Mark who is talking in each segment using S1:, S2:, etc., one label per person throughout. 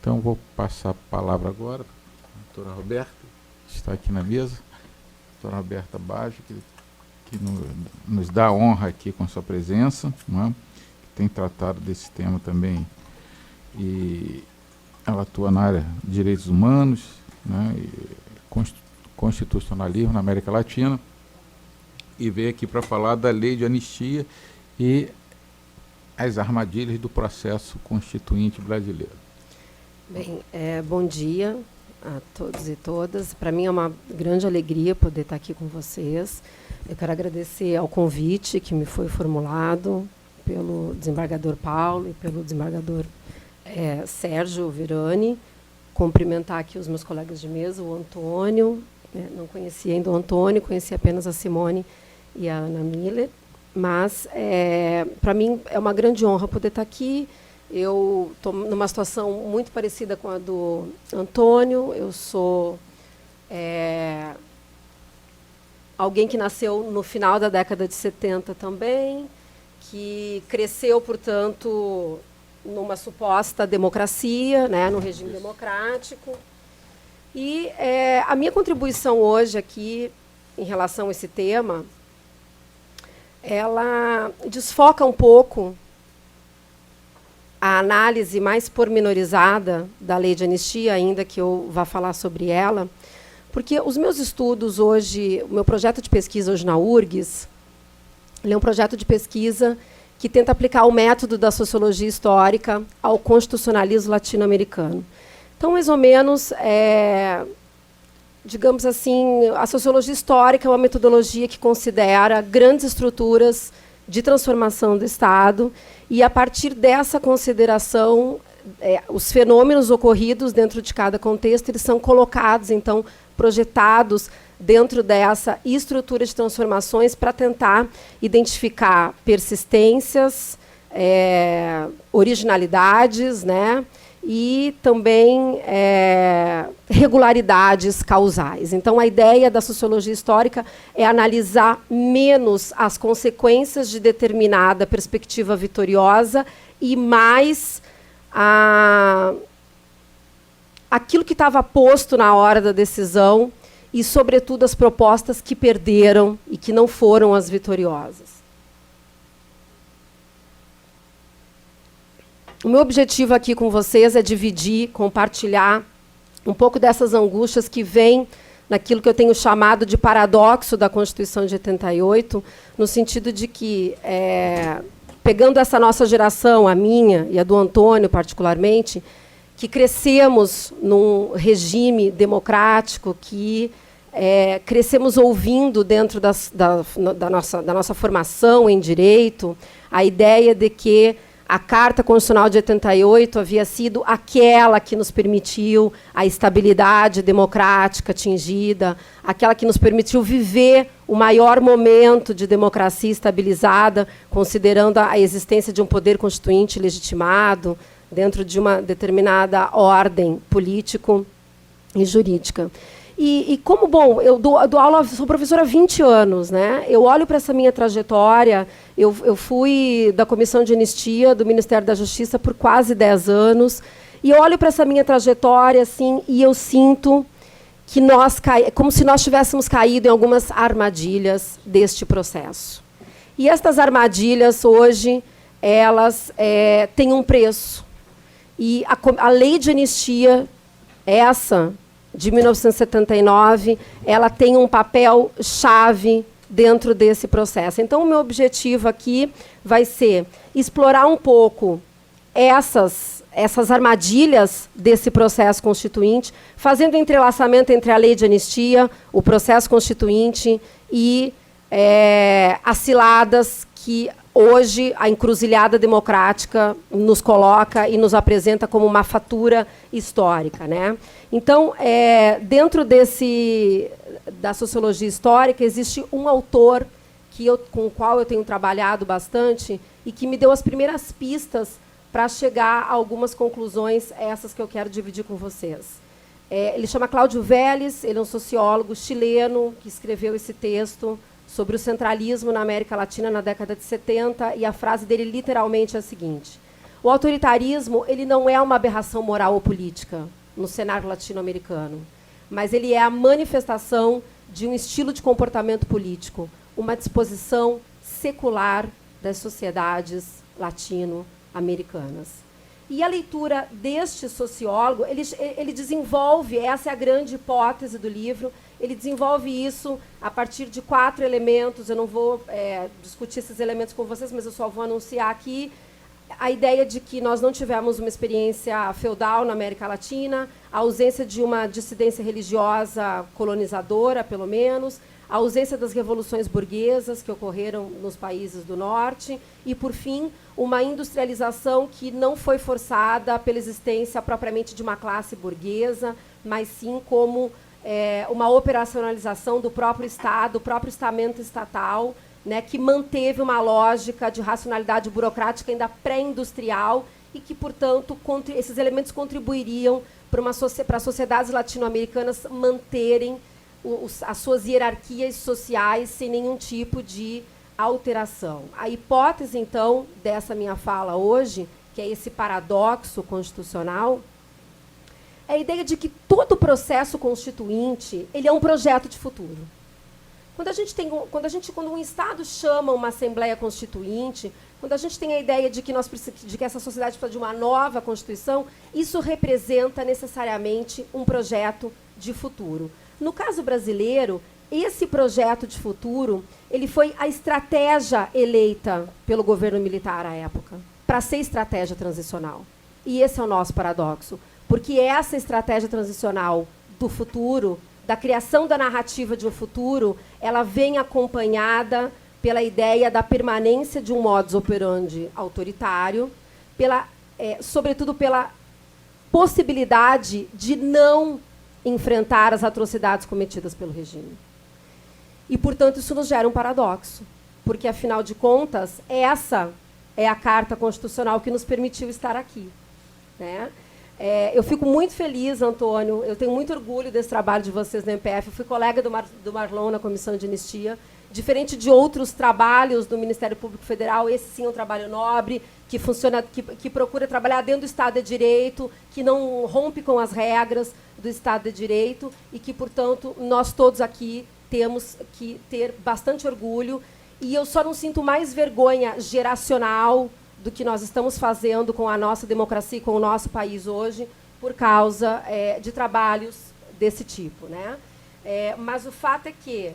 S1: Então, vou passar a palavra agora para a doutora Roberta, que está aqui na mesa. Doutora Roberta Baggio, que nos dá honra aqui com sua presença, não é? Que tem tratado desse tema também. E ela atua na área de direitos humanos, né, e constitucionalismo na América Latina, e veio aqui para falar da lei de anistia e as armadilhas do processo constituinte brasileiro.
S2: Bem, bom dia a todos e todas. Para mim é uma grande alegria poder estar aqui com vocês. Eu quero agradecer ao convite que me foi formulado pelo desembargador Paulo e pelo desembargador Sérgio Virani. Cumprimentar aqui os meus colegas de mesa, o Antônio. Não conhecia ainda o Antônio, conheci apenas a Simone e a Ana Miller. Mas, para mim, é uma grande honra poder estar aqui. Eu estou numa situação muito parecida com a do Antônio. Eu sou alguém que nasceu no final da década de 70 também, que cresceu, portanto, numa suposta democracia, né, no regime democrático. E a minha contribuição hoje aqui, em relação a esse tema, ela desfoca um pouco a análise mais pormenorizada da lei de anistia, ainda que eu vá falar sobre ela, porque os meus estudos hoje, o meu projeto de pesquisa hoje na URGS, ele é um projeto de pesquisa que tenta aplicar o método da sociologia histórica ao constitucionalismo latino-americano. Então, mais ou menos, digamos assim, a sociologia histórica é uma metodologia que considera grandes estruturas de transformação do Estado, e, a partir dessa consideração, os fenômenos ocorridos dentro de cada contexto, eles são colocados, então, projetados dentro dessa estrutura de transformações para tentar identificar persistências, originalidades, né, e também regularidades causais. Então, a ideia da sociologia histórica é analisar menos as consequências de determinada perspectiva vitoriosa e mais aquilo que estava posto na hora da decisão e, sobretudo, as propostas que perderam e que não foram as vitoriosas. O meu objetivo aqui com vocês é dividir, compartilhar um pouco dessas angústias que vêm naquilo que eu tenho chamado de paradoxo da Constituição de 88, no sentido de que, pegando essa nossa geração, a minha e a do Antônio particularmente, que crescemos num regime democrático, que crescemos ouvindo dentro da nossa formação em direito a ideia de que a Carta Constitucional de 88 havia sido aquela que nos permitiu a estabilidade democrática atingida, aquela que nos permitiu viver o maior momento de democracia estabilizada, considerando a existência de um poder constituinte legitimado dentro de uma determinada ordem político e jurídica. E como, bom, eu dou aula, sou professora há 20 anos, né? Eu olho para essa minha trajetória, eu fui da Comissão de Anistia do Ministério da Justiça por quase 10 anos, e eu olho para essa minha trajetória, assim, e eu sinto que como se nós tivéssemos caído em algumas armadilhas deste processo. E estas armadilhas, hoje, elas têm um preço. E a lei de anistia, essa de 1979, ela tem um papel chave dentro desse processo. Então, o meu objetivo aqui vai ser explorar um pouco essas armadilhas desse processo constituinte, fazendo um entrelaçamento entre a lei de anistia, o processo constituinte e as ciladas que hoje a encruzilhada democrática nos coloca e nos apresenta como uma fatura histórica, né? Então, dentro da sociologia histórica, existe um autor com o qual eu tenho trabalhado bastante e que me deu as primeiras pistas para chegar a algumas conclusões, essas que eu quero dividir com vocês. Ele chama Cláudio Vélez, ele é um sociólogo chileno que escreveu esse texto sobre o centralismo na América Latina na década de 70, e a frase dele literalmente é a seguinte: o autoritarismo ele não é uma aberração moral ou política no cenário latino-americano, mas ele é a manifestação de um estilo de comportamento político, uma disposição secular das sociedades latino-americanas. E a leitura deste sociólogo, ele desenvolve, essa é a grande hipótese do livro, ele desenvolve isso a partir de 4 elementos. Eu não vou discutir esses elementos com vocês, mas eu só vou anunciar aqui a ideia de que nós não tivemos uma experiência feudal na América Latina, a ausência de uma dissidência religiosa colonizadora, pelo menos, a ausência das revoluções burguesas que ocorreram nos países do norte e, por fim, uma industrialização que não foi forçada pela existência propriamente de uma classe burguesa, mas sim como uma operacionalização do próprio Estado, do próprio estamento estatal, né, que manteve uma lógica de racionalidade burocrática ainda pré-industrial e que, portanto, esses elementos contribuiriam para as sociedades latino-americanas manterem as suas hierarquias sociais sem nenhum tipo de alteração. A hipótese, então, dessa minha fala hoje, que é esse paradoxo constitucional, é a ideia de que todo processo constituinte ele é um projeto de futuro. Quando um Estado chama uma Assembleia Constituinte, quando a gente tem a ideia de que essa sociedade precisa de uma nova Constituição, isso representa necessariamente um projeto de futuro. No caso brasileiro, esse projeto de futuro ele foi a estratégia eleita pelo governo militar à época, para ser estratégia transicional. E esse é o nosso paradoxo, porque essa estratégia transicional do futuro, da criação da narrativa de um futuro, ela vem acompanhada pela ideia da permanência de um modus operandi autoritário, sobretudo pela possibilidade de não enfrentar as atrocidades cometidas pelo regime. E, portanto, isso nos gera um paradoxo, porque, afinal de contas, essa é a Carta Constitucional que nos permitiu estar aqui, né? Eu fico muito feliz, Antônio, eu tenho muito orgulho desse trabalho de vocês na MPF. Eu fui colega do Marlon na Comissão de Anistia. Diferente de outros trabalhos do Ministério Público Federal, esse sim é um trabalho nobre, que funciona, que procura trabalhar dentro do Estado de Direito, que não rompe com as regras do Estado de Direito e que, portanto, nós todos aqui temos que ter bastante orgulho. E eu só não sinto mais vergonha geracional do que nós estamos fazendo com a nossa democracia e com o nosso país hoje, por causa de trabalhos desse tipo, né? Mas o fato é que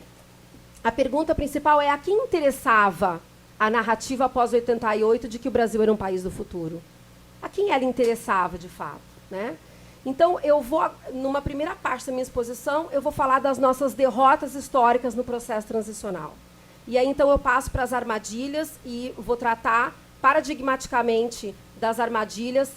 S2: a pergunta principal é a quem interessava a narrativa após 88 de que o Brasil era um país do futuro? A quem ela interessava, de fato, né? Então, eu vou, numa primeira parte da minha exposição, eu vou falar das nossas derrotas históricas no processo transicional. E aí, então, eu passo para as armadilhas e vou tratar paradigmaticamente das armadilhas,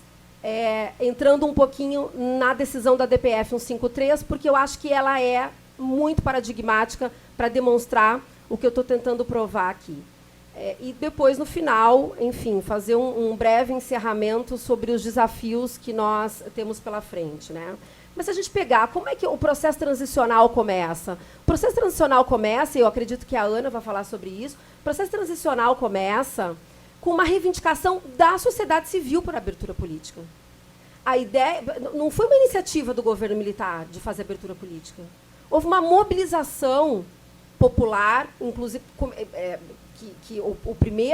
S2: entrando um pouquinho na decisão da DPF 153, porque eu acho que ela é muito paradigmática para demonstrar o que eu estou tentando provar aqui. E depois, no final, enfim, fazer um breve encerramento sobre os desafios que nós temos pela frente, né? Mas se a gente pegar, como é que o processo transicional começa? O processo transicional começa, e eu acredito que a Ana vai falar sobre isso, o processo transicional começa com uma reivindicação da sociedade civil por abertura política. A ideia não foi uma iniciativa do governo militar de fazer abertura política. Houve uma mobilização popular, inclusive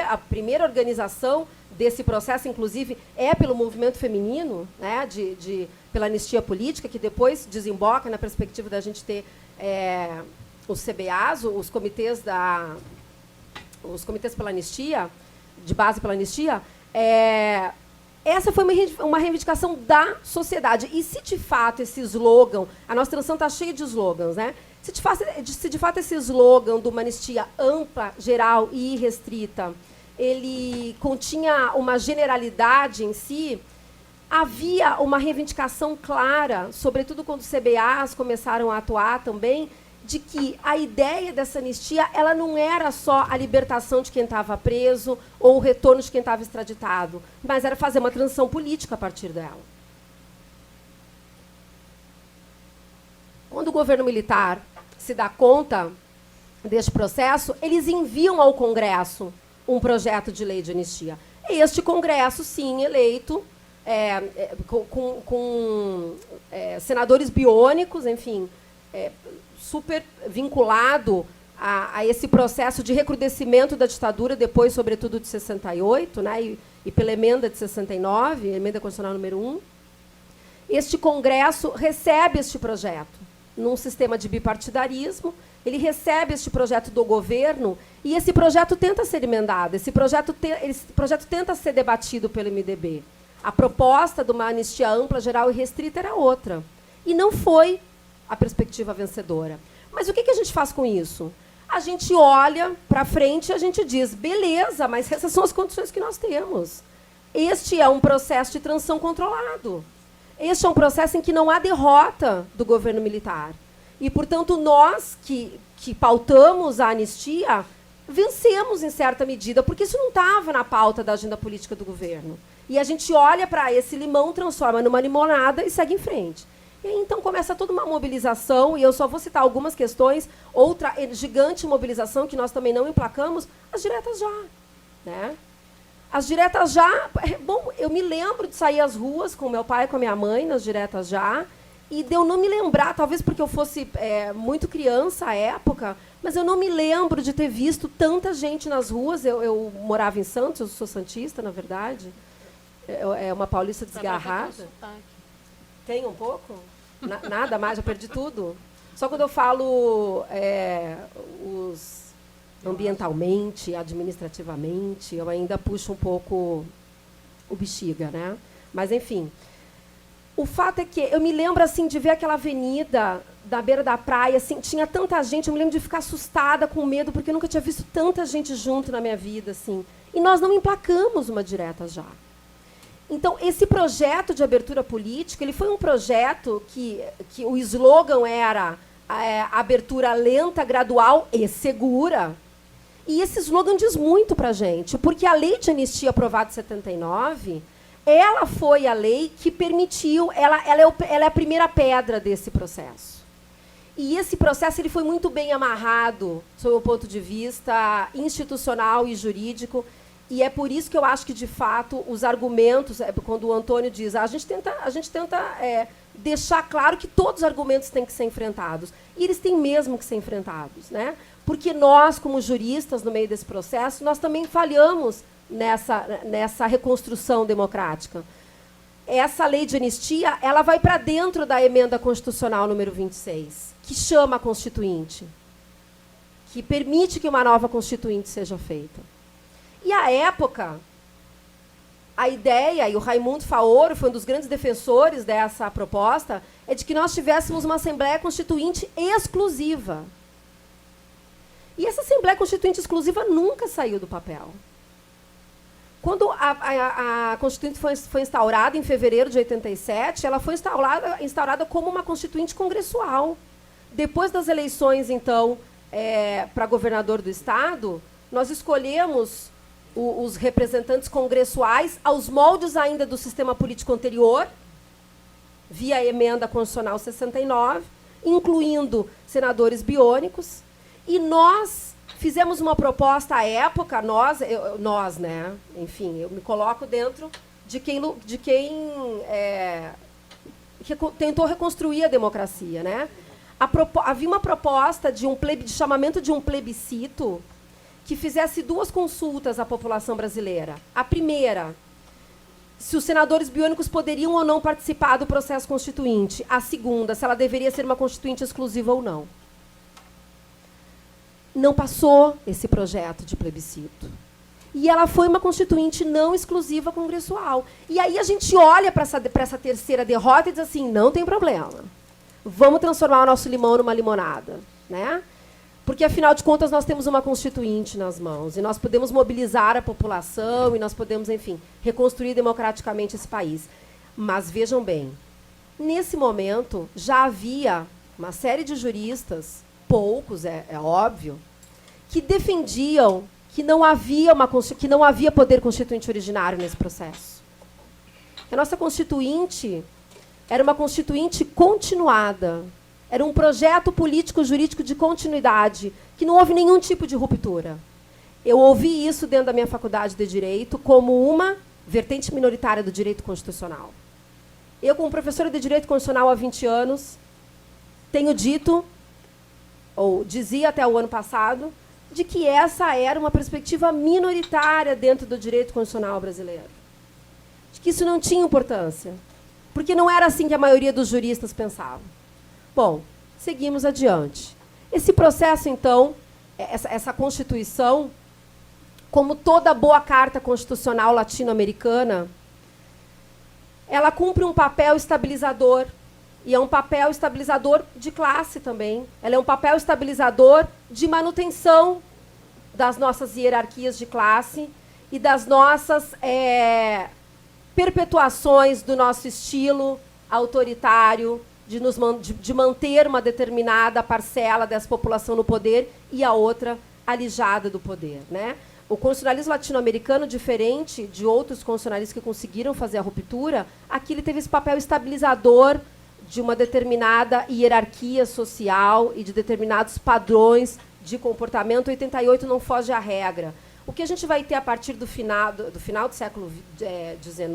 S2: a primeira organização desse processo, inclusive, é pelo movimento feminino, né, pela anistia política, que depois desemboca na perspectiva da gente ter os CBAs, os comitês pela anistia, de base pela anistia. Essa foi uma reivindicação da sociedade. E se, de fato, esse slogan... A nossa transição está cheia de slogans, né? Se, de fato, esse slogan de uma anistia ampla, geral e irrestrita, ele continha uma generalidade em si, havia uma reivindicação clara, sobretudo quando os CBAs começaram a atuar também, de que a ideia dessa anistia ela não era só a libertação de quem estava preso ou o retorno de quem estava extraditado, mas era fazer uma transição política a partir dela. Quando o governo militar se dá conta deste processo, eles enviam ao Congresso um projeto de lei de anistia. Este Congresso, sim, eleito, com senadores biônicos, enfim, super vinculado a esse processo de recrudescimento da ditadura, depois, sobretudo, de 68, né, e pela emenda de 69, emenda constitucional número 1. Este Congresso recebe este projeto num sistema de bipartidarismo, ele recebe este projeto do governo e esse projeto tenta ser emendado, esse projeto tenta ser debatido pelo MDB. A proposta de uma anistia ampla, geral e restrita era outra. E não foi a perspectiva vencedora. Mas o que a gente faz com isso? A gente olha para frente e a gente diz, beleza, mas essas são as condições que nós temos. Este é um processo de transição controlado. Este é um processo em que não há derrota do governo militar. E, portanto, nós que pautamos a anistia, vencemos em certa medida, porque isso não estava na pauta da agenda política do governo. E a gente olha para esse limão, transforma numa limonada e segue em frente. E aí, então, começa toda uma mobilização, e eu só vou citar algumas questões, outra gigante mobilização que nós também não emplacamos, as diretas já. Né? As diretas já... Bom, eu me lembro de sair às ruas com meu pai e com a minha mãe, nas diretas já, e de eu não me lembrar, talvez porque eu fosse muito criança à época, mas eu não me lembro de ter visto tanta gente nas ruas. Eu morava em Santos, eu sou santista, na verdade. É uma paulista desgarrada. Tem um pouco? Nada mais, já perdi tudo. Só quando eu falo ambientalmente, administrativamente, eu ainda puxo um pouco o bexiga, né? Mas, enfim... O fato é que eu me lembro assim, de ver aquela avenida da beira da praia, assim, tinha tanta gente, eu me lembro de ficar assustada, com medo, porque eu nunca tinha visto tanta gente junto na minha vida. Assim. E nós não emplacamos uma direta já. Então, esse projeto de abertura política, ele foi um projeto que o slogan era abertura lenta, gradual e segura. E esse slogan diz muito para a gente, porque a lei de anistia aprovada em 79... ela foi a lei que permitiu, ela é a primeira pedra desse processo. E esse processo ele foi muito bem amarrado, sob o ponto de vista institucional e jurídico, e é por isso que eu acho que, de fato, os argumentos, quando o Antônio diz, a gente tenta deixar claro que todos os argumentos têm que ser enfrentados, e eles têm mesmo que ser enfrentados, né? Porque nós, como juristas, no meio desse processo, nós também falhamos nessa reconstrução democrática. Essa lei de anistia, ela vai para dentro da emenda constitucional número 26, que chama a Constituinte, que permite que uma nova Constituinte seja feita. E, à época, a ideia, e o Raimundo Faoro foi um dos grandes defensores dessa proposta, é de que nós tivéssemos uma Assembleia Constituinte exclusiva. E essa Assembleia Constituinte exclusiva nunca saiu do papel. Quando a Constituinte foi instaurada em fevereiro de 87, ela foi instaurada como uma Constituinte congressual. Depois das eleições, então, para governador do Estado, nós escolhemos os representantes congressuais aos moldes ainda do sistema político anterior, via a emenda constitucional 69, incluindo senadores biônicos, e nós fizemos uma proposta à época, nós, né? Enfim, eu me coloco dentro de quem tentou reconstruir a democracia, né? Havia uma proposta de chamamento de um plebiscito que fizesse duas consultas à população brasileira. A primeira, se os senadores biônicos poderiam ou não participar do processo constituinte. A segunda, se ela deveria ser uma constituinte exclusiva ou não. Não passou esse projeto de plebiscito. E ela foi uma constituinte não exclusiva congressual. E aí a gente olha para essa terceira derrota e diz assim, não tem problema. Vamos transformar o nosso limão numa limonada. Né? Porque, afinal de contas, nós temos uma constituinte nas mãos. E nós podemos mobilizar a população e nós podemos, enfim, reconstruir democraticamente esse país. Mas, vejam bem, nesse momento, já havia uma série de juristas poucos, é óbvio, que defendiam que não havia poder constituinte originário nesse processo. A nossa Constituinte era uma Constituinte continuada. Era um projeto político-jurídico de continuidade, que não houve nenhum tipo de ruptura. Eu ouvi isso dentro da minha faculdade de Direito como uma vertente minoritária do direito constitucional. Eu, como professora de Direito Constitucional há 20 anos, tenho dito, ou dizia até o ano passado, de que essa era uma perspectiva minoritária dentro do direito constitucional brasileiro. De que isso não tinha importância, porque não era assim que a maioria dos juristas pensavam. Bom, seguimos adiante. Esse processo, então, essa Constituição, como toda boa carta constitucional latino-americana, ela cumpre um papel estabilizador, e é um papel estabilizador de classe também. Ela é um papel estabilizador de manutenção das nossas hierarquias de classe e das nossas perpetuações do nosso estilo autoritário, de manter uma determinada parcela dessa população no poder e a outra alijada do poder, né? O constitucionalismo latino-americano, diferente de outros constitucionalistas que conseguiram fazer a ruptura, aqui ele teve esse papel estabilizador de uma determinada hierarquia social e de determinados padrões de comportamento. 88 não foge à regra. O que a gente vai ter a partir do final do século XIX,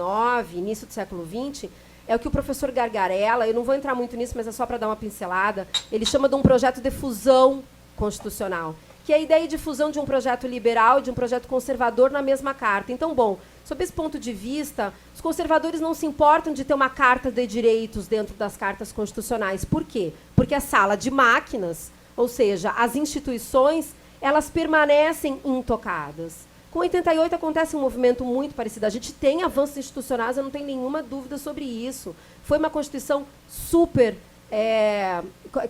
S2: início do século XX, é o que o professor Gargarella, eu não vou entrar muito nisso, mas é só para dar uma pincelada, ele chama de um projeto de fusão constitucional, que é a ideia de fusão de um projeto liberal e de um projeto conservador na mesma carta. Então, bom, sob esse ponto de vista, os conservadores não se importam de ter uma carta de direitos dentro das cartas constitucionais. Por quê? Porque a sala de máquinas, ou seja, as instituições, elas permanecem intocadas. Com 88 acontece um movimento muito parecido. A gente tem avanços institucionais, eu não tenho nenhuma dúvida sobre isso. Foi uma Constituição super...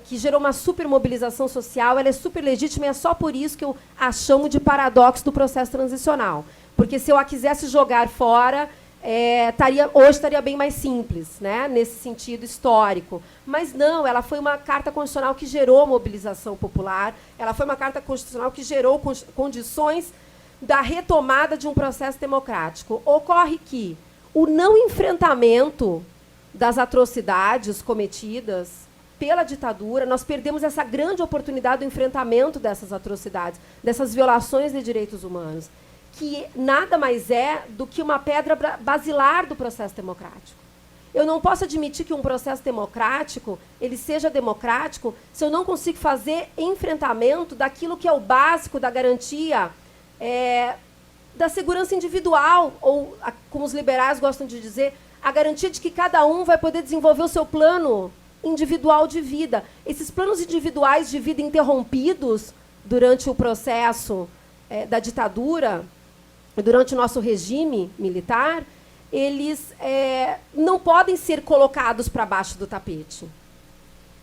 S2: que gerou uma super mobilização social, ela é super legítima e é só por isso que eu a chamo de paradoxo do processo transicional. Porque se eu a quisesse jogar fora, hoje estaria bem mais simples, né, nesse sentido histórico. Mas não, ela foi uma carta constitucional que gerou mobilização popular, ela foi uma carta constitucional que gerou condições da retomada de um processo democrático. Ocorre que o não enfrentamento das atrocidades cometidas pela ditadura, nós perdemos essa grande oportunidade do enfrentamento dessas atrocidades, dessas violações de direitos humanos, que nada mais é do que uma pedra basilar do processo democrático. Eu não posso admitir que um processo democrático ele seja democrático se eu não consigo fazer enfrentamento daquilo que é o básico da garantia da segurança individual, ou, como os liberais gostam de dizer, a garantia de que cada um vai poder desenvolver o seu plano individual de vida. Esses planos individuais de vida interrompidos durante o processo da ditadura, durante o nosso regime militar, eles não podem ser colocados para baixo do tapete.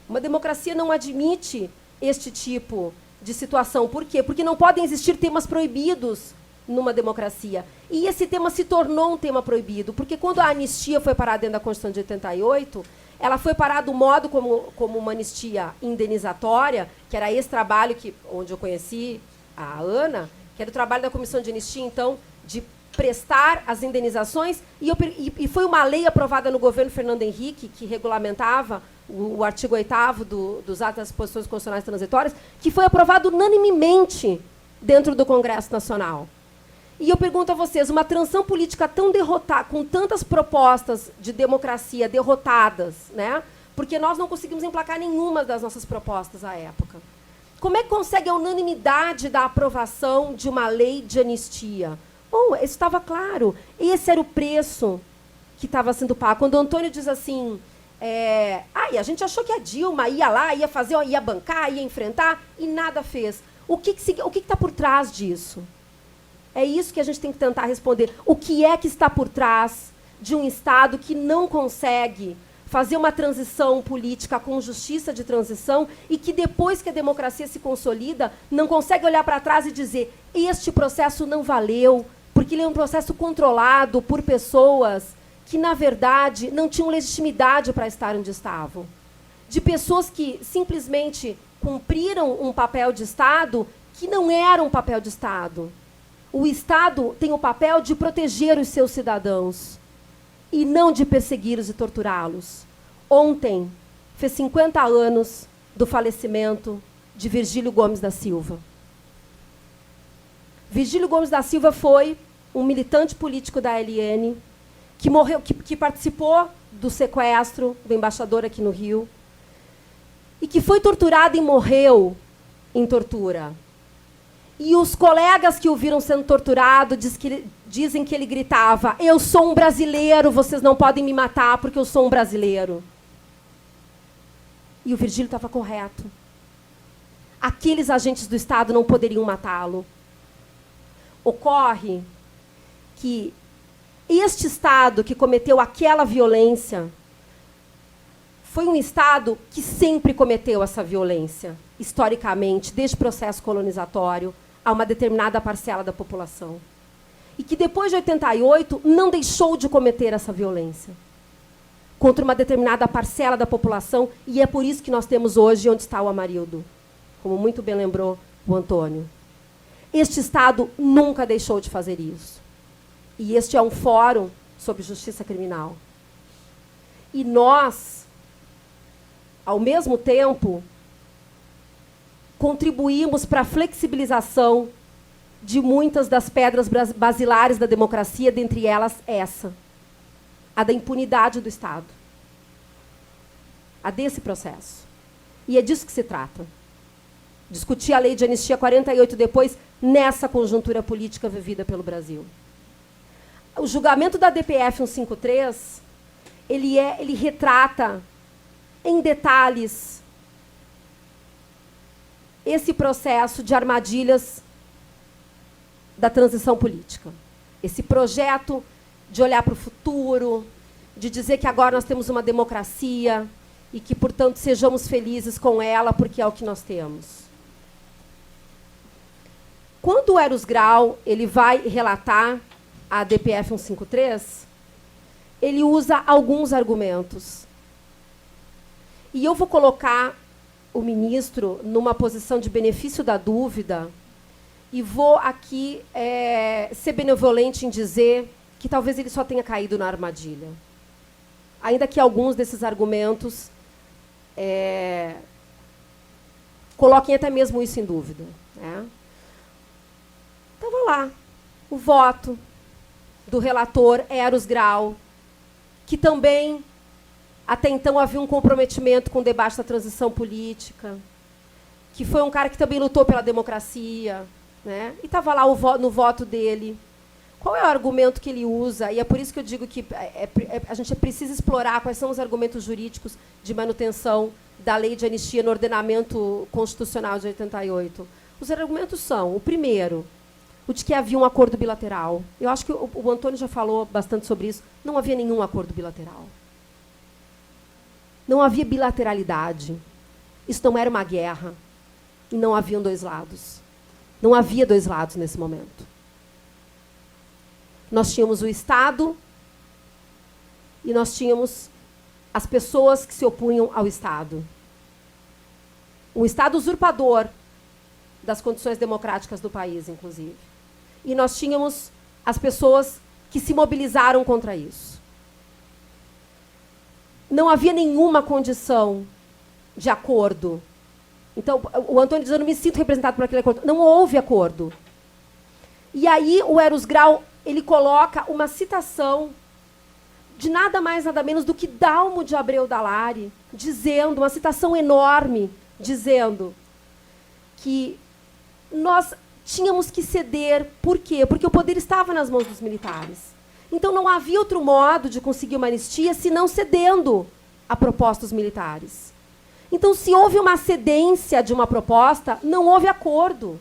S2: Uma democracia não admite este tipo de situação. Por quê? Porque não podem existir temas proibidos numa democracia. E esse tema se tornou um tema proibido, porque quando a anistia foi parada dentro da Constituição de 88, ela foi parada do modo como uma anistia indenizatória, que era esse trabalho onde eu conheci a Ana, que era o trabalho da Comissão de Anistia, então, de prestar as indenizações, e foi uma lei aprovada no governo Fernando Henrique, que regulamentava o artigo 8º dos atos das disposições constitucionais transitórias, que foi aprovado unanimemente dentro do Congresso Nacional. E eu pergunto a vocês, uma transição política tão derrotada, com tantas propostas de democracia derrotadas, né? Porque nós não conseguimos emplacar nenhuma das nossas propostas à época. Como é que consegue a unanimidade da aprovação de uma lei de anistia? Bom, isso estava claro. Esse era o preço que estava sendo pago. Quando o Antônio diz assim, a gente achou que a Dilma ia lá, ia bancar, ia enfrentar, e nada fez. O que está por trás disso? É isso que a gente tem que tentar responder. O que é que está por trás de um Estado que não consegue fazer uma transição política com justiça de transição e que, depois que a democracia se consolida, não consegue olhar para trás e dizer este processo não valeu, porque ele é um processo controlado por pessoas que, na verdade, não tinham legitimidade para estar onde estavam. De pessoas que simplesmente cumpriram um papel de Estado que não era um papel de Estado. O Estado tem o papel de proteger os seus cidadãos e não de persegui-los e torturá-los. Ontem fez 50 anos do falecimento de Virgílio Gomes da Silva. Virgílio Gomes da Silva foi um militante político da ALN que morreu, que participou do sequestro do embaixador aqui no Rio e que foi torturado e morreu em tortura. E os colegas que o viram sendo torturado dizem que ele gritava: eu sou um brasileiro, vocês não podem me matar porque eu sou um brasileiro. E o Virgílio estava correto. Aqueles agentes do Estado não poderiam matá-lo. Ocorre que este Estado que cometeu aquela violência foi um Estado que sempre cometeu essa violência, historicamente, desde o processo colonizatório, a uma determinada parcela da população. E que depois de 88 não deixou de cometer essa violência contra uma determinada parcela da população, e é por isso que nós temos hoje onde está o Amarildo, como muito bem lembrou o Antônio. Este Estado nunca deixou de fazer isso. E este é um fórum sobre justiça criminal. E nós, ao mesmo tempo, contribuímos para a flexibilização de muitas das pedras basilares da democracia, dentre elas essa, a da impunidade do Estado. A desse processo. E é disso que se trata. Discutir a lei de anistia 48 depois, nessa conjuntura política vivida pelo Brasil. O julgamento da DPF 153, ele retrata em detalhes esse processo de armadilhas da transição política. Esse projeto de olhar para o futuro, de dizer que agora nós temos uma democracia e que, portanto, sejamos felizes com ela, porque é o que nós temos. Quando o Eros Grau ele vai relatar a DPF 153, ele usa alguns argumentos. E eu vou colocar o ministro numa posição de benefício da dúvida e vou aqui ser benevolente em dizer que talvez ele só tenha caído na armadilha. Ainda que alguns desses argumentos coloquem até mesmo isso em dúvida, né? Então, vamos lá. O voto do relator Eros Grau, que também, até então, havia um comprometimento com o debate da transição política, que foi um cara que também lutou pela democracia, né? E estava lá no voto dele. Qual é o argumento que ele usa? E é por isso que eu digo que a gente precisa explorar quais são os argumentos jurídicos de manutenção da lei de anistia no ordenamento constitucional de 88. Os argumentos são, o primeiro, o de que havia um acordo bilateral. Eu acho que o Antônio já falou bastante sobre isso. Não havia nenhum acordo bilateral. Não havia bilateralidade. Isso não era uma guerra. E não haviam dois lados. Não havia dois lados nesse momento. Nós tínhamos o Estado e nós tínhamos as pessoas que se opunham ao Estado. Um Estado usurpador das condições democráticas do país, inclusive. E nós tínhamos as pessoas que se mobilizaram contra isso. Não havia nenhuma condição de acordo. Então, o Antônio diz, eu não me sinto representado por aquele acordo. Não houve acordo. E aí, o Eros Grau, ele coloca uma citação de nada mais, nada menos do que Dalmo de Abreu Dallari, dizendo, uma citação enorme, dizendo que nós tínhamos que ceder. Por quê? Porque o poder estava nas mãos dos militares. Então, não havia outro modo de conseguir uma anistia senão cedendo a propostas militares. Então, se houve uma cedência de uma proposta, não houve acordo.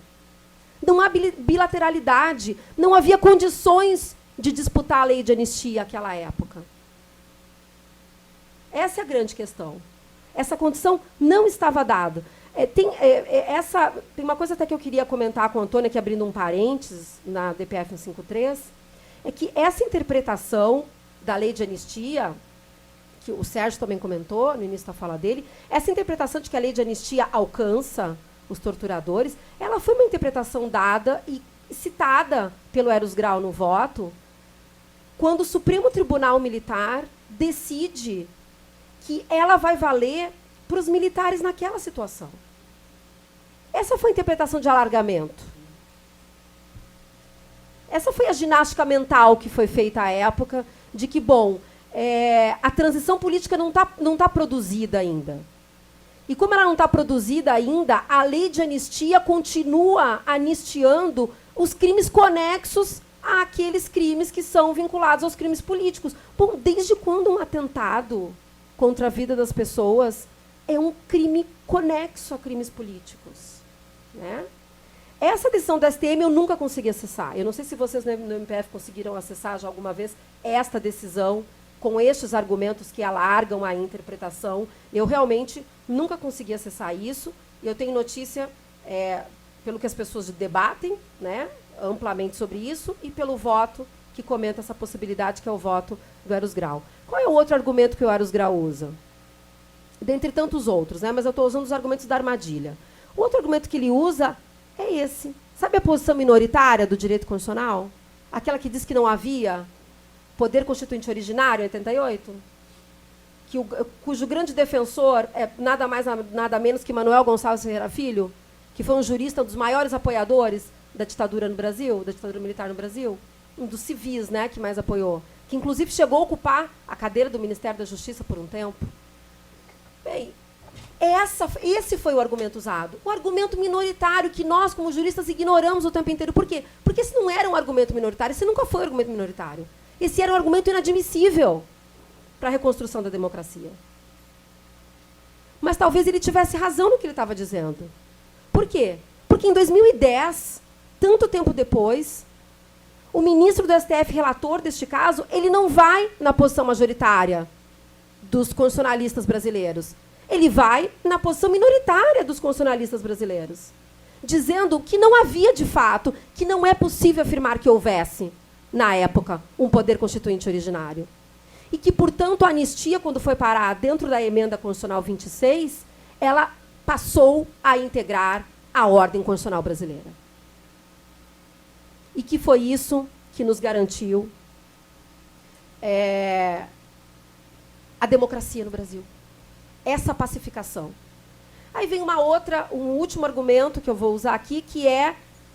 S2: Não há bilateralidade. Não havia condições de disputar a lei de anistia naquela época. Essa é a grande questão. Essa condição não estava dada. Tem uma coisa até que eu queria comentar com a Antônia, que abrindo um parênteses na DPF 153, é que essa interpretação da lei de anistia, que o Sérgio também comentou no início da fala dele, essa interpretação de que a lei de anistia alcança os torturadores, ela foi uma interpretação dada e citada pelo Eros Grau no voto, quando o Supremo Tribunal Militar decide que ela vai valer para os militares naquela situação. Essa foi a interpretação de alargamento. Essa foi a ginástica mental que foi feita à época, de que, bom, a transição política não tá produzida ainda. E como ela não está produzida ainda, a lei de anistia continua anistiando os crimes conexos àqueles crimes que são vinculados aos crimes políticos. Bom, desde quando um atentado contra a vida das pessoas é um crime conexo a crimes políticos? Né? Essa decisão da STM eu nunca consegui acessar. Eu não sei se vocês no MPF conseguiram acessar já alguma vez esta decisão com estes argumentos que alargam a interpretação. Eu realmente nunca consegui acessar isso. Eu tenho notícia pelo que as pessoas debatem, né, amplamente sobre isso, e pelo voto que comenta essa possibilidade, que é o voto do Eros Grau. Qual é o outro argumento que o Eros Grau usa? Dentre tantos outros, né, mas eu estou usando os argumentos da armadilha. O outro argumento que ele usa é esse. Sabe a posição minoritária do direito constitucional? Aquela que diz que não havia poder constituinte originário em 88? Cujo grande defensor é nada mais, nada menos que Manuel Gonçalves Ferreira Filho, que foi um jurista, um dos maiores apoiadores da ditadura no Brasil, da ditadura militar no Brasil, um dos civis, né, que mais apoiou, que inclusive chegou a ocupar a cadeira do Ministério da Justiça por um tempo. Bem, esse foi o argumento usado. O argumento minoritário que nós, como juristas, ignoramos o tempo inteiro. Por quê? Porque esse não era um argumento minoritário, esse nunca foi um argumento minoritário. Esse era um argumento inadmissível para a reconstrução da democracia. Mas talvez ele tivesse razão no que ele estava dizendo. Por quê? Porque em 2010, tanto tempo depois, o ministro do STF, relator deste caso, ele não vai na posição majoritária dos constitucionalistas brasileiros. Ele vai na posição minoritária dos constitucionalistas brasileiros, dizendo que não havia, de fato, que não é possível afirmar que houvesse, na época, um poder constituinte originário. E que, portanto, a anistia, quando foi parar dentro da emenda constitucional 26, ela passou a integrar a ordem constitucional brasileira. E que foi isso que nos garantiu a democracia no Brasil. Essa pacificação. Aí vem um último argumento que eu vou usar aqui, que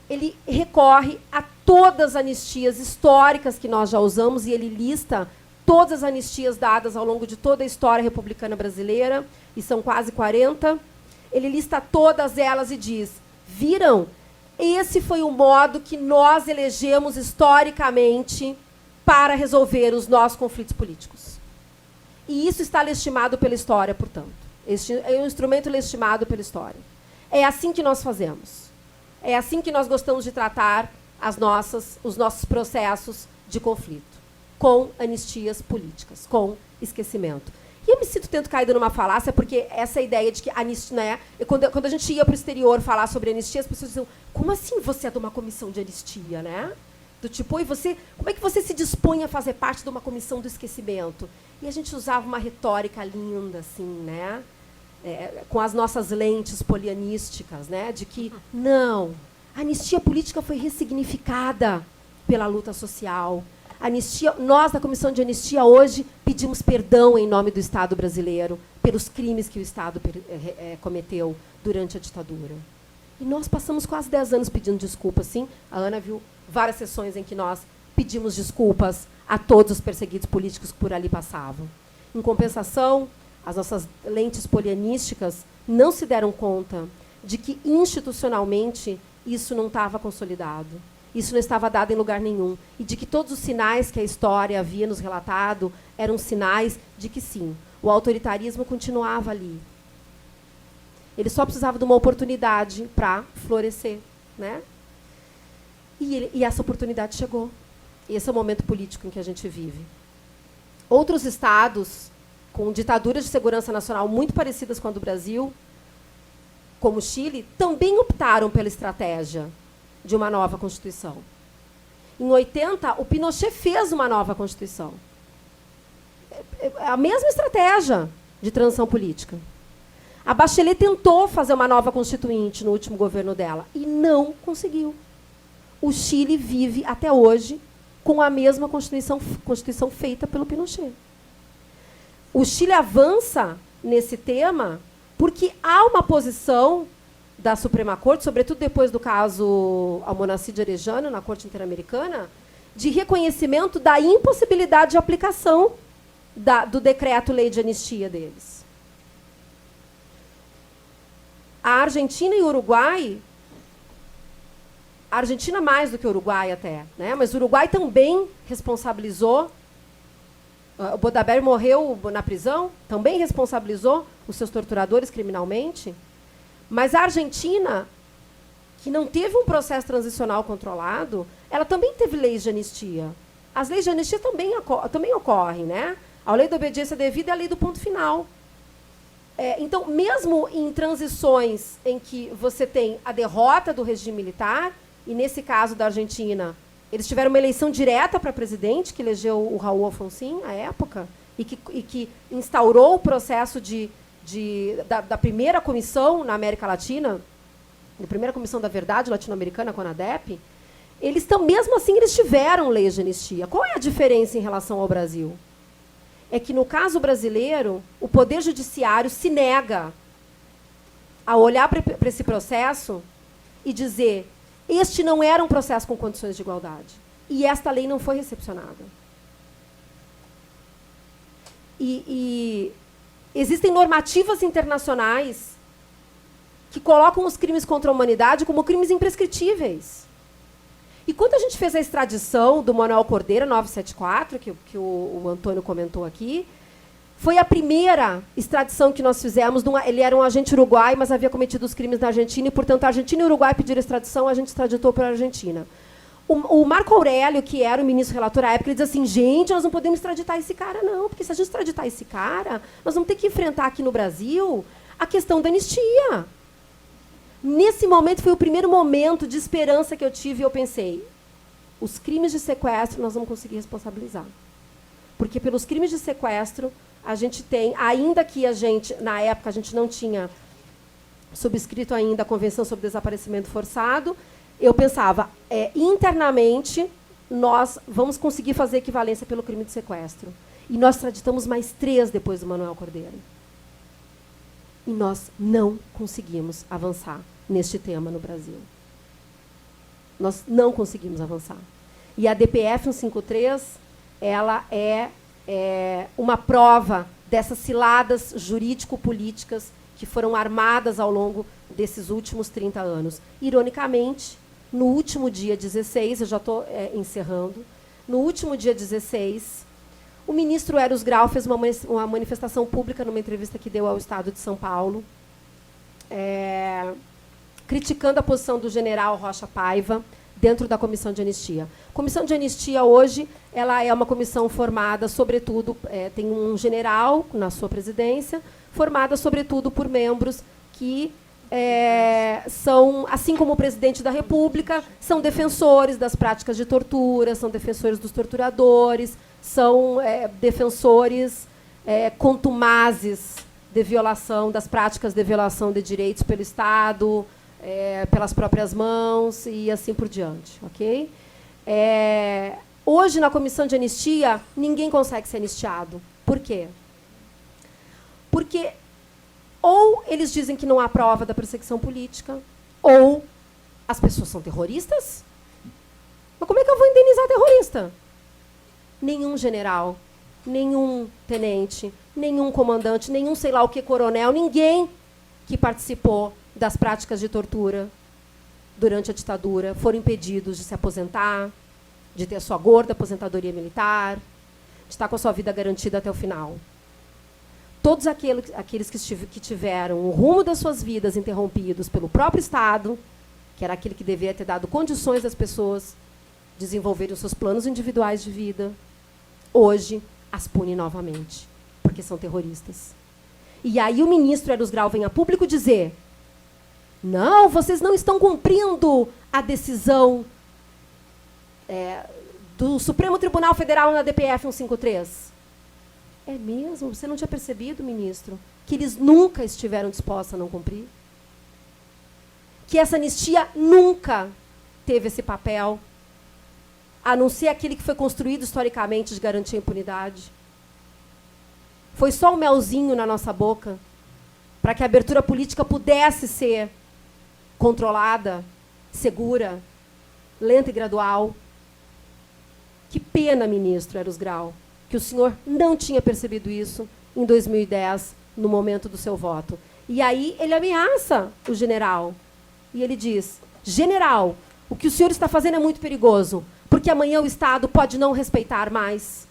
S2: ele recorre a todas as anistias históricas que nós já usamos, e ele lista todas as anistias dadas ao longo de toda a história republicana brasileira, e são quase 40. Ele lista todas elas e diz: viram? Esse foi o modo que nós elegemos historicamente para resolver os nossos conflitos políticos. E isso está legitimado pela história, portanto. Este é um instrumento legitimado pela história. É assim que nós fazemos. É assim que nós gostamos de tratar os nossos processos de conflito, com anistias políticas, com esquecimento. E eu me sinto tendo caído numa falácia, porque essa ideia de que anistia, né, quando a gente ia para o exterior falar sobre anistia, as pessoas diziam: como assim você é de uma comissão de anistia, né? Do tipo, e você, como é que você se dispõe a fazer parte de uma comissão do esquecimento? E a gente usava uma retórica linda, assim, né? Com as nossas lentes polianísticas, né? De que, não, a anistia política foi ressignificada pela luta social. Anistia, nós, da Comissão de Anistia, hoje, pedimos perdão em nome do Estado brasileiro pelos crimes que o Estado cometeu durante a ditadura. E nós passamos quase 10 anos pedindo desculpas, sim. A Ana viu várias sessões em que nós pedimos desculpas a todos os perseguidos políticos que por ali passavam. Em compensação, as nossas lentes polianísticas não se deram conta de que, institucionalmente, isso não estava consolidado. Isso não estava dado em lugar nenhum. E de que todos os sinais que a história havia nos relatado eram sinais de que, sim, o autoritarismo continuava ali. Ele só precisava de uma oportunidade para florescer, né? E essa oportunidade chegou. E esse é o momento político em que a gente vive. Outros estados com ditaduras de segurança nacional muito parecidas com a do Brasil, como o Chile, também optaram pela estratégia de uma nova Constituição. Em 80, o Pinochet fez uma nova Constituição. a mesma estratégia de transição política. A Bachelet tentou fazer uma nova constituinte no último governo dela e não conseguiu. O Chile vive até hoje com a mesma constituição feita pelo Pinochet. O Chile avança nesse tema porque há uma posição da Suprema Corte, sobretudo depois do caso Almonacid Arellano, na Corte Interamericana, de reconhecimento da impossibilidade de aplicação do decreto-lei de anistia deles. A Argentina e o Uruguai, a Argentina mais do que o Uruguai até, né? Mas o Uruguai também responsabilizou, o Bodaber morreu na prisão, também responsabilizou os seus torturadores criminalmente, mas a Argentina, que não teve um processo transicional controlado, ela também teve leis de anistia. As leis de anistia também ocorrem, né? A lei da obediência devida é a lei do ponto final. Então, mesmo em transições em que você tem a derrota do regime militar, e nesse caso da Argentina, eles tiveram uma eleição direta para presidente, que elegeu o Raul Alfonsín, à época, e que instaurou o processo da primeira comissão na América Latina, da primeira comissão da verdade latino-americana, a CONADEP, mesmo assim, eles tiveram leis de anistia. Qual é a diferença em relação ao Brasil? É que, no caso brasileiro, o Poder Judiciário se nega a olhar para esse processo e dizer: este não era um processo com condições de igualdade. E esta lei não foi recepcionada. E existem normativas internacionais que colocam os crimes contra a humanidade como crimes imprescritíveis. E quando a gente fez a extradição do Manuel Cordeiro, 974, que o Antônio comentou aqui, foi a primeira extradição que nós fizemos. Ele era um agente uruguai, mas havia cometido os crimes na Argentina, e, portanto, a Argentina e o Uruguai pediram extradição, a gente extraditou para a Argentina. O Marco Aurélio, que era o ministro relator à época, ele diz assim: gente, nós não podemos extraditar esse cara, não, porque se a gente extraditar esse cara, nós vamos ter que enfrentar aqui no Brasil a questão da anistia. Nesse momento, foi o primeiro momento de esperança que eu tive, e eu pensei: os crimes de sequestro nós vamos conseguir responsabilizar. Porque pelos crimes de sequestro, a gente tem, ainda que na época, a gente não tinha subscrito ainda a Convenção sobre Desaparecimento Forçado, eu pensava, internamente, nós vamos conseguir fazer equivalência pelo crime de sequestro. E nós extraditamos mais 3 depois do Manuel Cordeiro. E nós não conseguimos avançar neste tema no Brasil. Nós não conseguimos avançar. E a DPF 153, ela é uma prova dessas ciladas jurídico-políticas que foram armadas ao longo desses últimos 30 anos. Ironicamente, no último dia 16, eu já estou encerrando, no último dia 16, o ministro Eros Grau fez uma manifestação pública numa entrevista que deu ao Estado de São Paulo, criticando a posição do general Rocha Paiva dentro da Comissão de Anistia. A Comissão de Anistia, hoje, ela é uma comissão formada, sobretudo, tem um general na sua presidência, formada, sobretudo, por membros que são, assim como o presidente da República, são defensores das práticas de tortura, são defensores dos torturadores, são defensores contumazes de violação, das práticas de violação de direitos pelo Estado, pelas próprias mãos e assim por diante. Okay? Hoje, na Comissão de Anistia, ninguém consegue ser anistiado. Por quê? Porque ou eles dizem que não há prova da perseguição política, ou as pessoas são terroristas. Mas como é que eu vou indenizar terrorista? Nenhum general, nenhum tenente, nenhum comandante, nenhum sei lá o que coronel, ninguém que participou das práticas de tortura durante a ditadura foram impedidos de se aposentar, de ter a sua gorda aposentadoria militar, de estar com a sua vida garantida até o final. Todos aqueles que tiveram o rumo das suas vidas interrompidos pelo próprio Estado, que era aquele que deveria ter dado condições às pessoas desenvolverem os seus planos individuais de vida, hoje as pune novamente, porque são terroristas. E aí o ministro Eros Grau vem a público dizer: não, vocês não estão cumprindo a decisão do Supremo Tribunal Federal na DPF 153. É mesmo? Você não tinha percebido, ministro, que eles nunca estiveram dispostos a não cumprir? Que essa anistia nunca teve esse papel, a não ser aquele que foi construído historicamente de garantir a impunidade? Foi só um melzinho na nossa boca para que a abertura política pudesse ser controlada, segura, lenta e gradual. Que pena, ministro Eros Grau, que o senhor não tinha percebido isso em 2010, no momento do seu voto. E aí ele ameaça o general. E ele diz: general, o que o senhor está fazendo é muito perigoso, porque amanhã o Estado pode não respeitar mais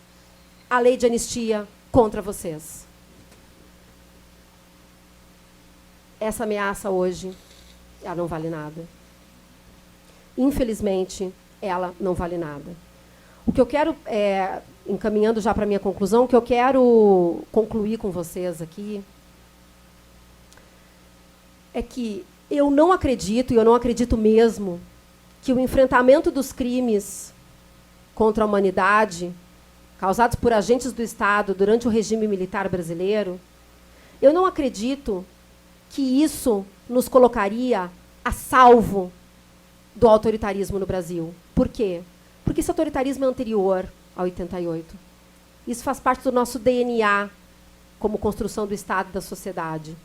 S2: a lei de anistia contra vocês. Essa ameaça hoje, ela não vale nada. Infelizmente, ela não vale nada. O que eu quero, encaminhando já para a minha conclusão, o que eu quero concluir com vocês aqui é que eu não acredito, e eu não acredito mesmo, que o enfrentamento dos crimes contra a humanidade causados por agentes do Estado durante o regime militar brasileiro, eu não acredito que isso nos colocaria a salvo do autoritarismo no Brasil. Por quê? Porque esse autoritarismo é anterior a 88. Isso faz parte do nosso DNA como construção do Estado e da sociedade.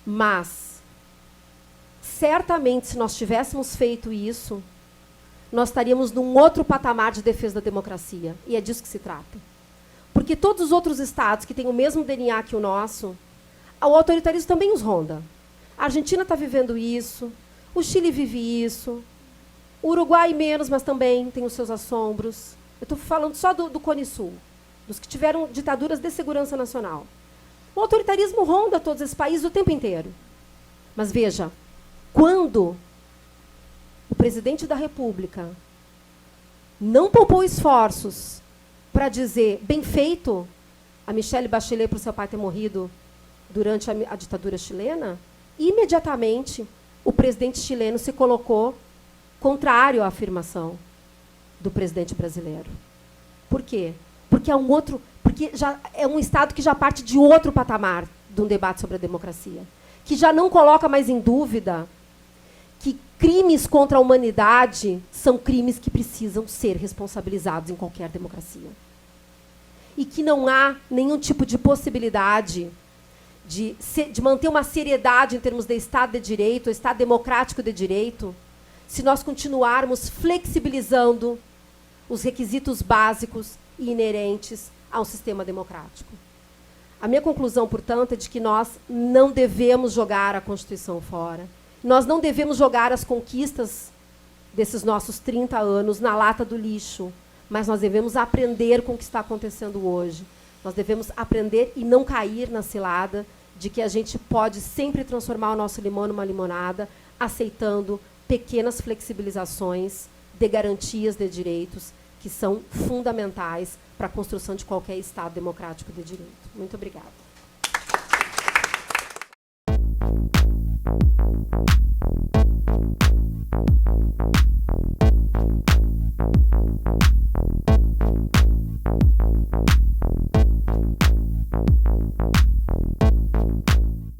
S2: Mas, certamente, se nós tivéssemos feito isso, nós estaríamos num outro patamar de defesa da democracia. E é disso que se trata. Porque todos os outros estados que têm o mesmo DNA que o nosso, o autoritarismo também os ronda. A Argentina está vivendo isso, o Chile vive isso, o Uruguai menos, mas também tem os seus assombros. Eu estou falando só do Cone Sul, dos que tiveram ditaduras de segurança nacional. O autoritarismo ronda todos esses países o tempo inteiro. Mas veja, quando o presidente da República não poupou esforços para dizer, bem feito, a Michelle Bachelet para o seu pai ter morrido durante a ditadura chilena, imediatamente o presidente chileno se colocou contrário à afirmação do presidente brasileiro. Por quê? Porque já é um Estado que já parte de outro patamar de um debate sobre a democracia, que já não coloca mais em dúvida que crimes contra a humanidade são crimes que precisam ser responsabilizados em qualquer democracia. E que não há nenhum tipo de possibilidade de manter uma seriedade em termos de Estado de Direito, Estado democrático de direito, se nós continuarmos flexibilizando os requisitos básicos e inerentes a um sistema democrático. A minha conclusão, portanto, é de que nós não devemos jogar a Constituição fora. Nós não devemos jogar as conquistas desses nossos 30 anos na lata do lixo, mas nós devemos aprender com o que está acontecendo hoje. Nós devemos aprender e não cair na cilada de que a gente pode sempre transformar o nosso limão numa limonada, aceitando pequenas flexibilizações de garantias de direitos que são fundamentais para a construção de qualquer Estado democrático de direito. Muito obrigada.